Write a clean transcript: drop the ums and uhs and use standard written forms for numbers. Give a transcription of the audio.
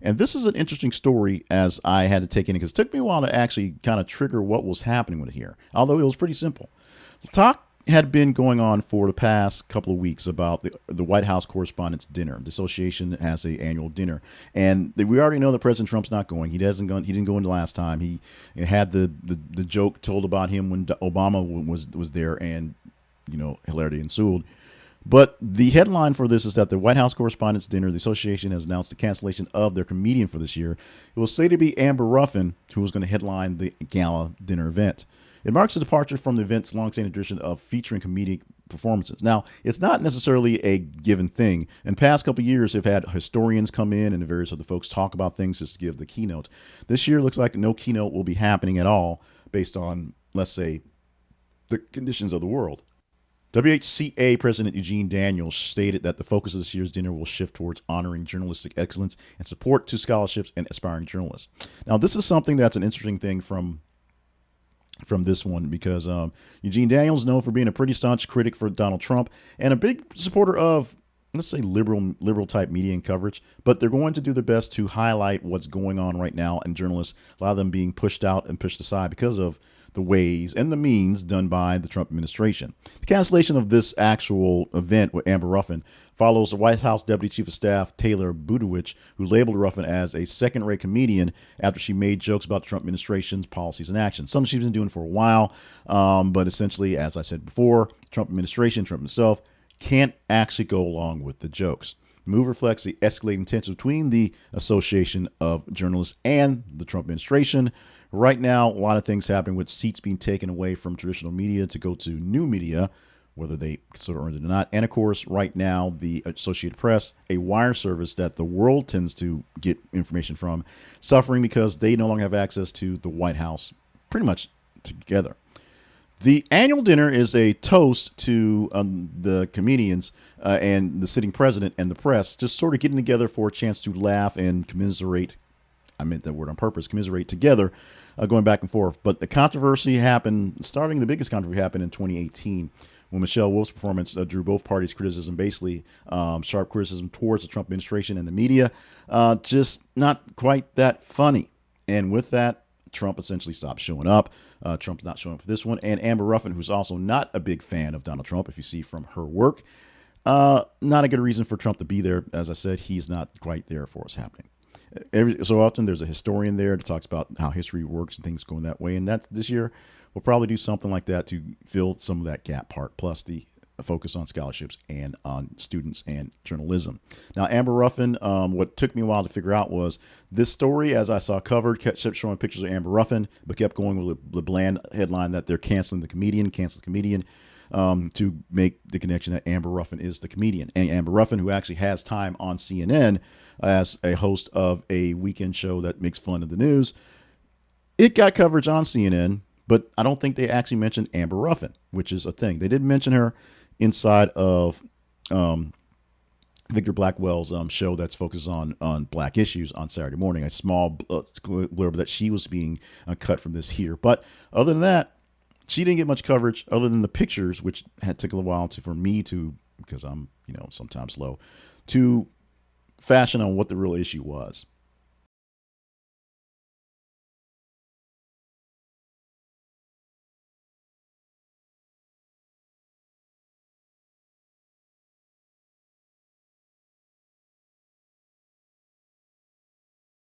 And this is an interesting story as I had to take in because it took me a while to actually kind of trigger what was happening with it here, although it was pretty simple. Talk had been going on for the past couple of weeks about the White House Correspondents Dinner. The association has an annual dinner, and we already know that President Trump's not going. He didn't go in the last time. He had the joke told about him when Obama was there, and hilarity ensued. But the headline for this is that the White House Correspondents' Dinner, the association has announced the cancellation of their comedian for this year. It was slated to be Amber Ruffin, who was going to headline the gala dinner event. It marks a departure from the event's longstanding tradition of featuring comedic performances. Now, it's not necessarily a given thing. In the past couple of years, they've had historians come in and various other folks talk about things just to give the keynote. This year looks like no keynote will be happening at all based on, let's say, the conditions of the world. WHCA President Eugene Daniels stated that the focus of this year's dinner will shift towards honoring journalistic excellence and support to scholarships and aspiring journalists. Now, this is something that's an interesting thing from this one because Eugene Daniels is known for being a pretty staunch critic for Donald Trump and a big supporter of, let's say, liberal type media and coverage. But they're going to do their best to highlight what's going on right now, and journalists, a lot of them being pushed out and pushed aside because of the ways and the means done by the Trump administration. The cancellation of this actual event with Amber Ruffin follows the White House Deputy Chief of Staff Taylor Budowich, who labeled Ruffin as a second-rate comedian after she made jokes about the Trump administration's policies and actions. Something she's been doing for a while, but essentially, as I said before, Trump administration, Trump himself, can't actually go along with the jokes. The move reflects the escalating tension between the Association of Journalists and the Trump administration. Right now, a lot of things happening with seats being taken away from traditional media to go to new media, whether they sort of earned it or not. And of course, right now, the Associated Press, a wire service that the world tends to get information from, suffering because they no longer have access to the White House pretty much together. The annual dinner is a toast to the comedians and the sitting president and the press, just sort of getting together for a chance to laugh and commiserate. I meant that word on purpose, commiserate together, going back and forth. But the controversy happened, the biggest controversy happened in 2018 when Michelle Wolf's performance drew both parties' criticism, basically sharp criticism towards the Trump administration and the media, just not quite that funny. And with that, Trump essentially stopped showing up. Trump's not showing up for this one. And Amber Ruffin, who's also not a big fan of Donald Trump, if you see from her work, not a good reason for Trump to be there. As I said, he's not quite there for what's happening. Every so often there's a historian there that talks about how history works and things going that way, and that's this year we'll probably do something like that to fill some of that gap part, plus the focus on scholarships and on students and journalism. Now, Amber Ruffin, what took me a while to figure out was this story, as I saw covered, kept showing pictures of Amber Ruffin, but kept going with the bland headline that they're canceling the comedian, to make the connection that Amber Ruffin is the comedian. And Amber Ruffin, who actually has time on CNN as a host of a weekend show that makes fun of the news, it got coverage on CNN, but I don't think they actually mentioned Amber Ruffin, which is a thing. They did mention her inside of Victor Blackwell's show that's focused on black issues on Saturday morning, a small blurb that she was being cut from this here. But other than that, she didn't get much coverage other than the pictures, which had taken a while for me to, because I'm, sometimes slow, to fashion on what the real issue was.